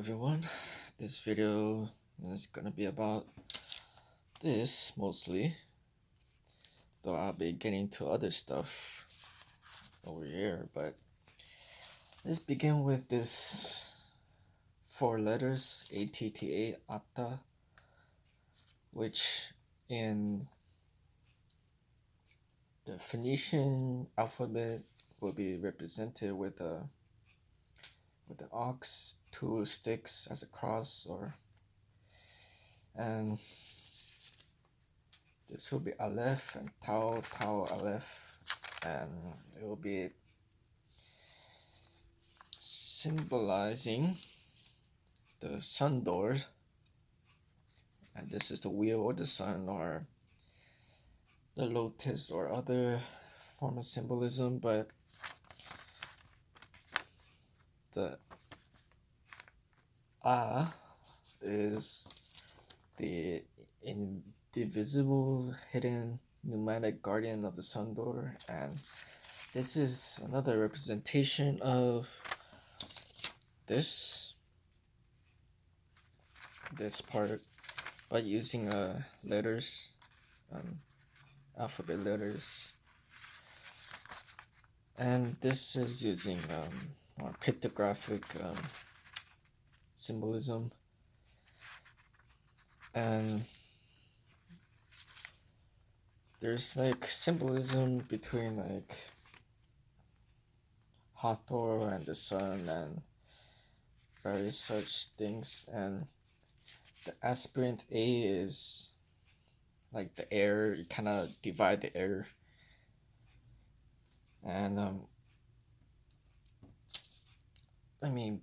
everyone. This video is gonna be about this mostly, though I'll be getting to other stuff over here. But let's begin with this 4 letters ATTA, Atta, which in the Phoenician alphabet will be represented with an ox, two sticks as a cross, and this will be Aleph and Tau, Tau, Aleph, and it will be symbolizing the sun door. And this is the wheel or the sun or the lotus or other form of symbolism, but the A is the indivisible hidden pneumatic guardian of the sun door, and this is another representation of this part by using letters, alphabet letters, and this is using more pictographic symbolism, and there's like symbolism between like Hathor and the sun and various such things, and the aspirant A is like the air. You kind of divide the air, and let me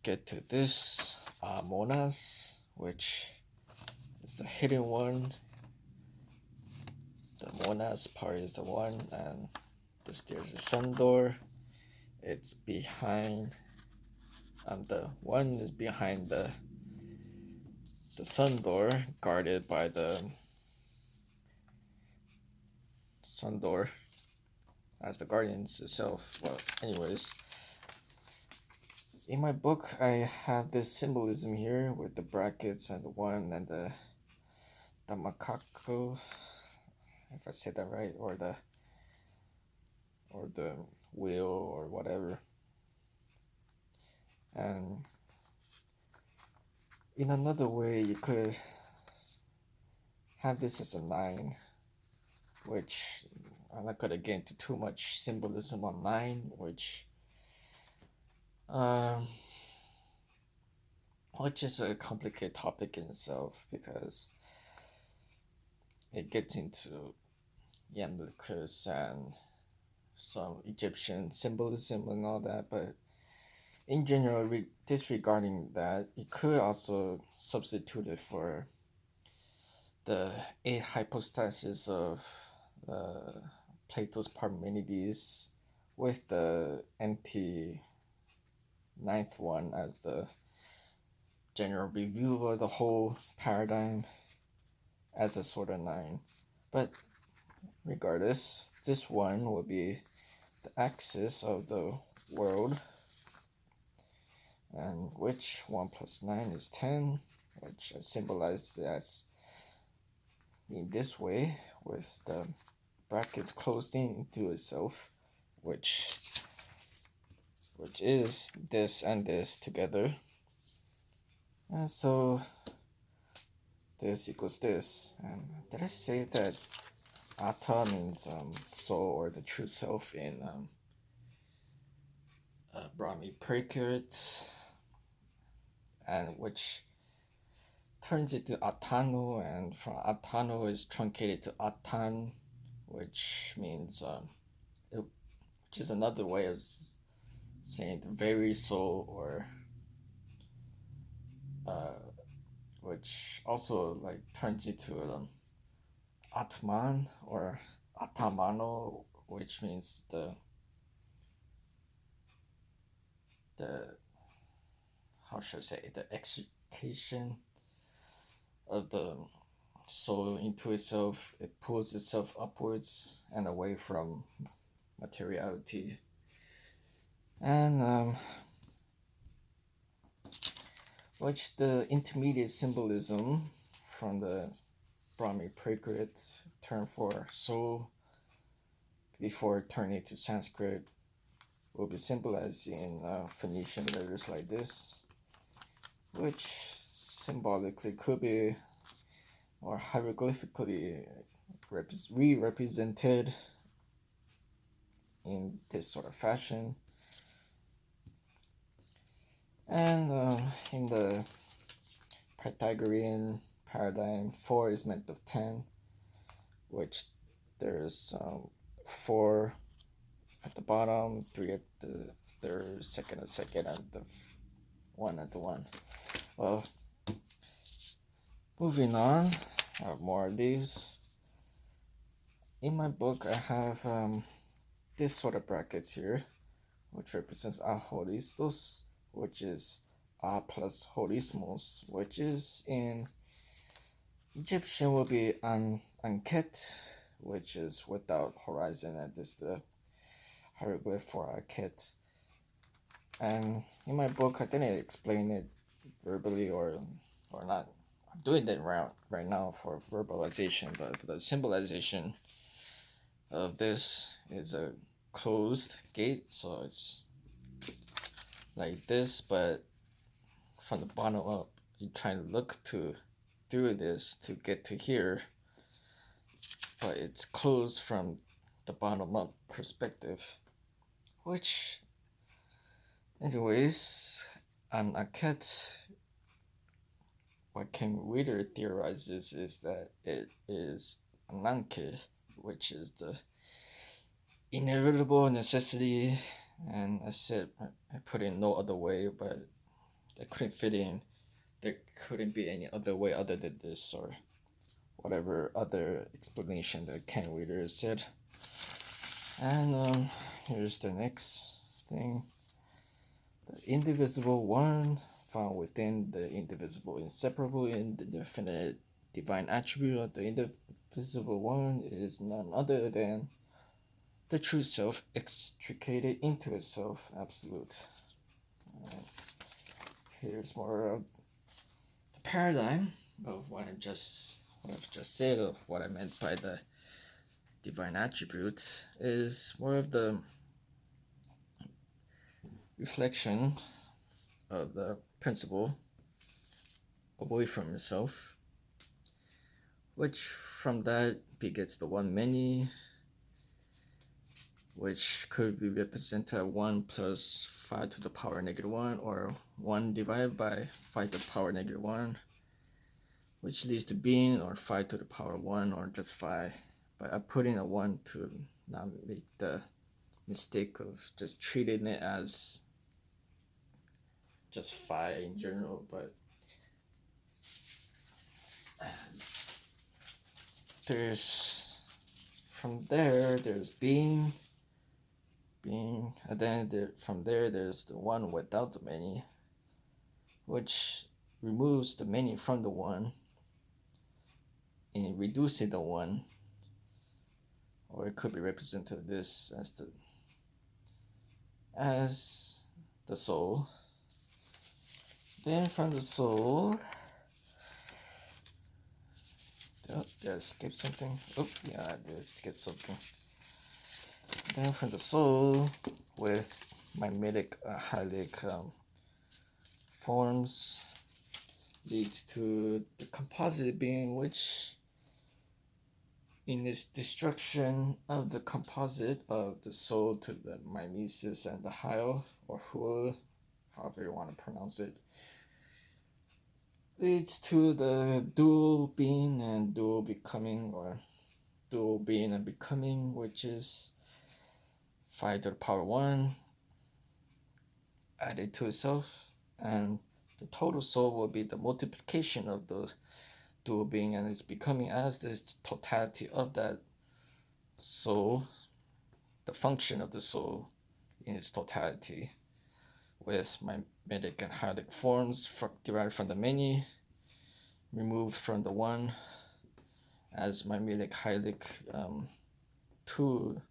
get to this Monas, which is the hidden one. The Monas part is the one, and there's the sun door. It's behind. The one is behind the sun door, guarded by the sun door as the guardians itself. Well, anyways, in my book I have this symbolism here with the brackets and the one and the macaco, if I say that right, or the wheel or whatever. And in another way, you could have this as a 9, which I'm not gonna get into too much symbolism on 9, which is a complicated topic in itself, because it gets into Yamlikus and some Egyptian symbolism and all that. But in general, disregarding that, you could also substitute it for the 8 hypostases of Plato's Parmenides, with the empty 9th one as the general review of the whole paradigm as a sort of 9. But regardless, this one will be the axis of the world, and which 1 plus 9 is 10, which I symbolized as in this way, with the brackets closed into itself, which is this and this together. And so this equals this. And did I say that Atta means soul or the true self in Brahmi Prakrit, and which turns into Atano, and from Atano is truncated to Atan, which means which is another way of saying the very soul, or which also like turns into Atman or Atamano, which means the how should I say, the extrication of the soul into itself. It pulls itself upwards and away from materiality. And which the intermediate symbolism from the Brahmi Prakrit term for soul before turning to Sanskrit will be symbolized in Phoenician letters like this, which symbolically could be or hieroglyphically re-represented in this sort of fashion. And in the Pythagorean paradigm, 4 is meant of 10, which there's 4 at the bottom, 3 at the third, second at second, and the 1 at the 1. Well, moving on, I have more of these. In my book, I have this sort of brackets here, which represents ahoristos, which is a plus horismos, which is in Egyptian will be anket, which is without horizon, and this is the hieroglyph for anket. And in my book, I didn't explain it verbally or not. I'm doing that right now for verbalization, but the symbolization of this is a closed gate, so it's like this, but from the bottom up, you're trying to look through this to get to here, but it's closed from the bottom up perspective, which anyways, an Aket, what King Reader theorizes is that it is Ananke, which is the inevitable necessity, and I said I put it no other way, but I couldn't fit in. There couldn't be any other way other than this, or whatever other explanation that Ken Reader said. And here's the next thing. The indivisible one found within the indivisible inseparable indefinite divine attribute of the indivisible one is none other than the true self extricated into itself, absolute. And here's more of the paradigm of what I've just said, of what I meant by the divine attribute, is more of the reflection of the principle away from itself, which from that begets the one many, which could be represented as 1 plus 5 to the power negative 1, or 1 divided by 5 to the power negative 1, which leads to being, or 5 to the power 1, or just 5. But I put in a 1 to not make the mistake of just treating it as just 5 in general, but from there there's being, and then from there there's the one without the many, which removes the many from the one and reducing the one, or it could be represented this as the soul. Then from the soul, did I skip something? Oh yeah, I did skip something. Then from the soul, with mimetic hylic forms, leads to the composite being, which in this destruction of the composite of the soul to the mimesis and the hyl, or hul, however you want to pronounce it, leads to the dual being and dual becoming, or dual being and becoming, which is 5 to the power 1 added to itself, and the total soul will be the multiplication of the dual being and its becoming as this totality of that soul, the function of the soul in its totality, with mimetic and hylic forms derived from the many, removed from the one, as mimetic hylic 2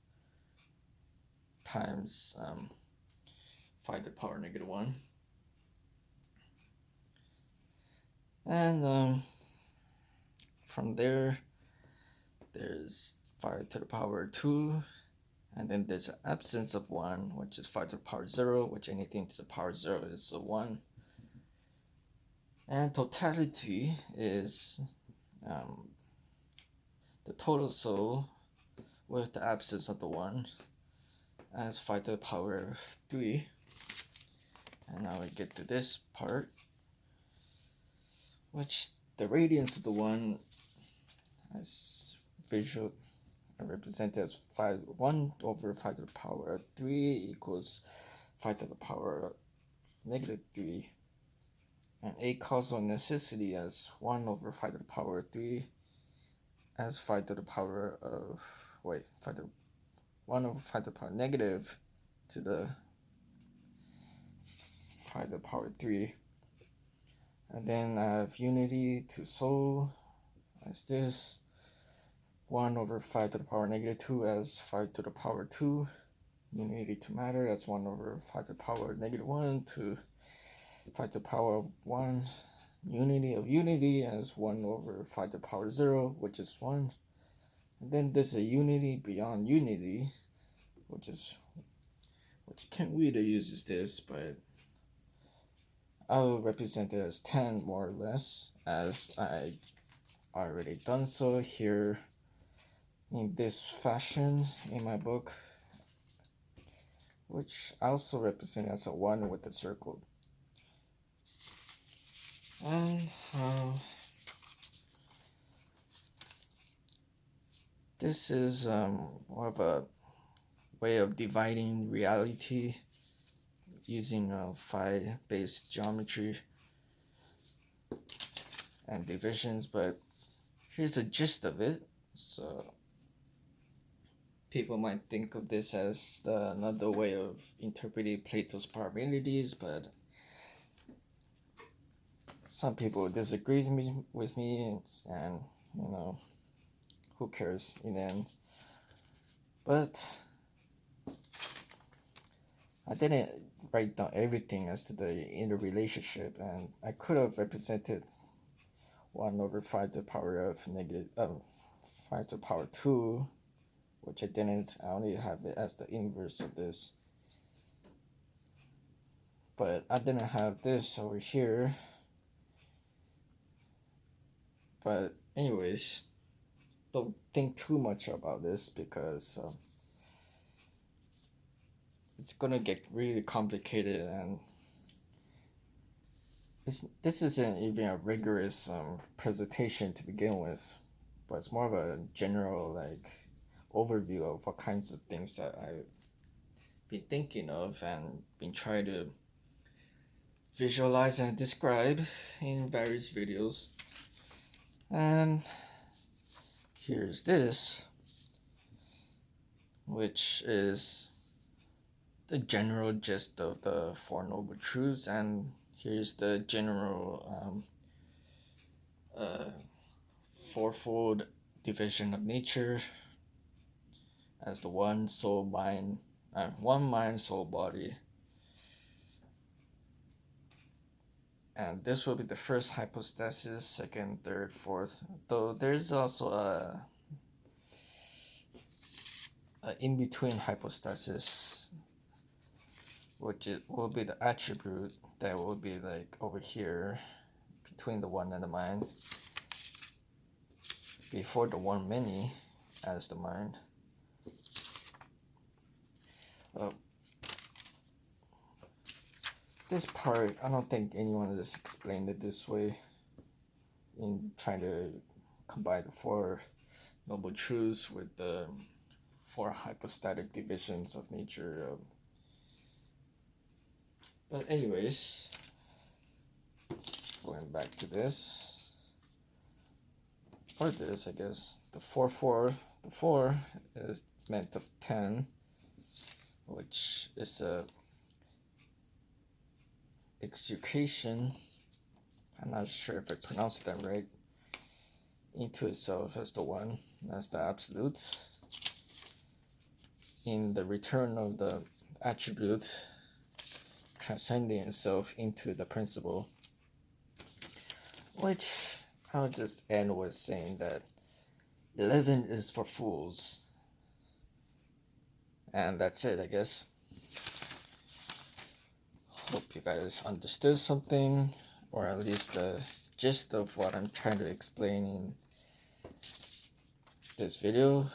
times 5 to the power negative 1. And from there, there's 5 to the power 2, and then there's an absence of 1, which is 5 to the power 0, which anything to the power 0 is a 1. And totality is the total soul with the absence of the 1 as 5 to the power 3. And now we get to this part, which the radiance of the 1 as visual represented as 1 over 5 to the power 3 equals 5 to the power negative 3. And a causal necessity as 1 over 5 to the power 3 as 5 to the power of 1 over 5 to the power negative to the 5 to the power 3. And then I have unity to soul as this 1 over 5 to the power negative 2 as 5 to the power 2. Unity to matter as 1 over 5 to the power negative 1 to 5 to the power of 1. Unity of unity as 1 over 5 to the power 0, which is 1. And then there's a unity beyond unity, which Kent Wheeler uses this, but I'll represent it as 10 more or less, as I already done so here in this fashion in my book, which I also represent as a 1 with a circle. And this is more of a way of dividing reality using phi-based geometry and divisions, but here's the gist of it. So people might think of this as another way of interpreting Plato's probabilities, but some people disagree with me, and who cares in the end. But I didn't write down everything as to the interrelationship, and I could have represented 1 over 5 to the power of 5 to the power 2, which I didn't. I only have it as the inverse of this. But I didn't have this over here. But anyways, don't think too much about this because it's gonna get really complicated, and this isn't even a rigorous presentation to begin with, but it's more of a general overview of what kinds of things that I've been thinking of and been trying to visualize and describe in various videos. And here's this, which is the general gist of the Four Noble Truths, and here's the general fourfold division of nature as the one mind, soul, body. And this will be the first hypostasis, second, third, fourth. Though there's also a in-between hypostasis, which will be the attribute that will be over here between the one and the mind, before the one many as the mind. This part, I don't think anyone has explained it this way in trying to combine the Four Noble Truths with the 4 hypostatic divisions of nature. But anyways, going back to this, or this, I guess, the 4 is meant of 10, which is a execution, I'm not sure if I pronounced that right, into itself as the one, as the absolute, in the return of the attribute transcending itself into the principle. which I'll just end with saying that 11 is for fools. And that's it, I guess. Hope you guys understood something, or at least the gist of what I'm trying to explain in this video.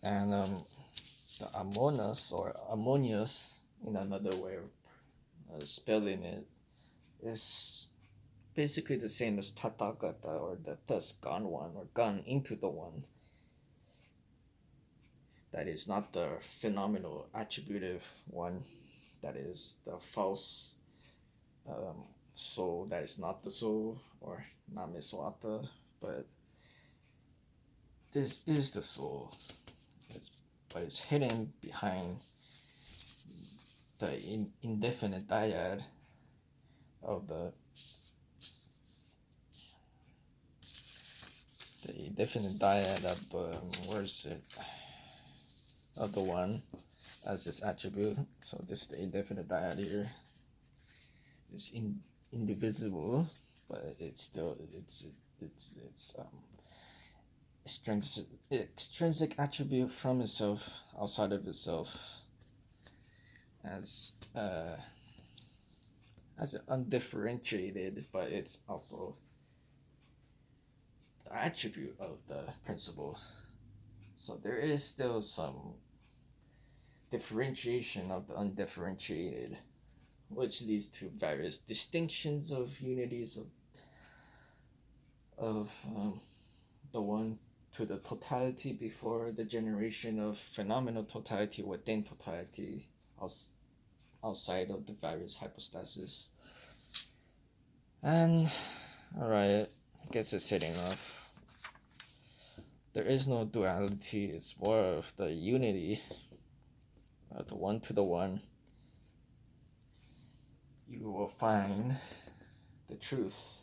And the ammonius, or ammonius in another way of spelling it, is basically the same as tathagata, or the thus gone one, or gone into the one. That is not the phenomenal attributive one, that is the false soul, that is not the soul, or namiswata, but this is the soul. But it's hidden behind the indefinite dyad of the indefinite dyad of the, where is it, of the one as its attribute. So this is the indefinite dyad here. It's indivisible, but it's still it's extrinsic attribute from itself, outside of itself, as undifferentiated, but it's also the attribute of the principle. So there is still some differentiation of the undifferentiated, which leads to various distinctions of unities of the one to the totality before the generation of phenomenal totality within totality outside of the various hypostases. And alright, I guess it's said enough. There is no duality, it's more of the unity of the one to the one. You will find the truth